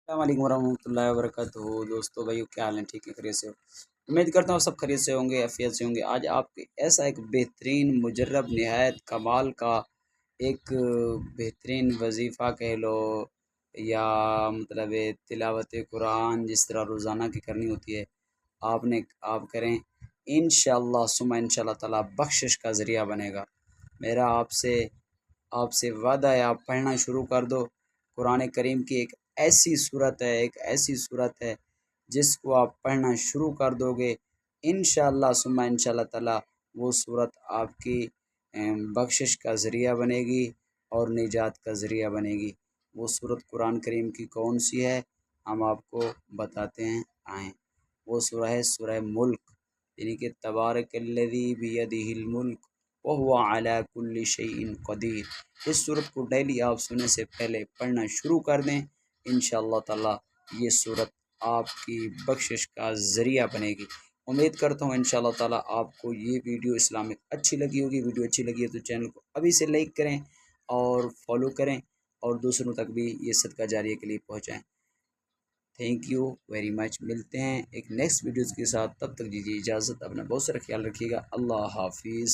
السلام علیکم ورحمۃ اللہ وبرکاتہ دوستو بھائیو، کیا حال ہے؟ ٹھیک ہے؟ خیریت سے ہو؟ امید کرتا ہوں سب خیریت سے ہوں گے، عافیت سے ہوں گے۔ آج آپ کے ایسا ایک بہترین مجرب نہایت کمال کا ایک بہترین وظیفہ کہہ لو، یا مطلب تلاوت قرآن جس طرح روزانہ کی کرنی ہوتی ہے، آپ کریں انشاءاللہ ثم انشاءاللہ تعالی بخشش کا ذریعہ بنے گا۔ میرا آپ سے وعدہ ہے، آپ پڑھنا شروع کر دو۔ قرآن کریم کی ایک ایسی صورت ہے جس کو آپ پڑھنا شروع کر دو گے، انشاءاللہ ثم انشاءاللہ تعالی وہ صورت آپ کی بخشش کا ذریعہ بنے گی اور نجات کا ذریعہ بنے گی۔ وہ صورت قرآن کریم کی کون سی ہے، ہم آپ کو بتاتے ہیں، آئیں۔ وہ سورہ ہے سورہ ملک، یعنی کہ تبارک الذی بیدہ الملک وہو علی کل شیء قدیر۔ اس صورت کو ڈیلی آپ سننے سے پہلے پڑھنا شروع کر دیں، انشاءاللہ تعالی یہ صورت آپ کی بخشش کا ذریعہ بنے گی۔ امید کرتا ہوں انشاءاللہ تعالی آپ کو یہ ویڈیو اسلامک اچھی لگی ہوگی۔ ویڈیو اچھی لگی ہے تو چینل کو ابھی سے لائک کریں اور فالو کریں، اور دوسروں تک بھی یہ صدقہ جاریہ کے لیے پہنچائیں۔ Thank you very much. ملتے ہیں ایک نیکسٹ ویڈیوز کے ساتھ، تب تک دیجیے اجازت، اپنا بہت سارا خیال رکھیے گا۔ اللہ حافظ۔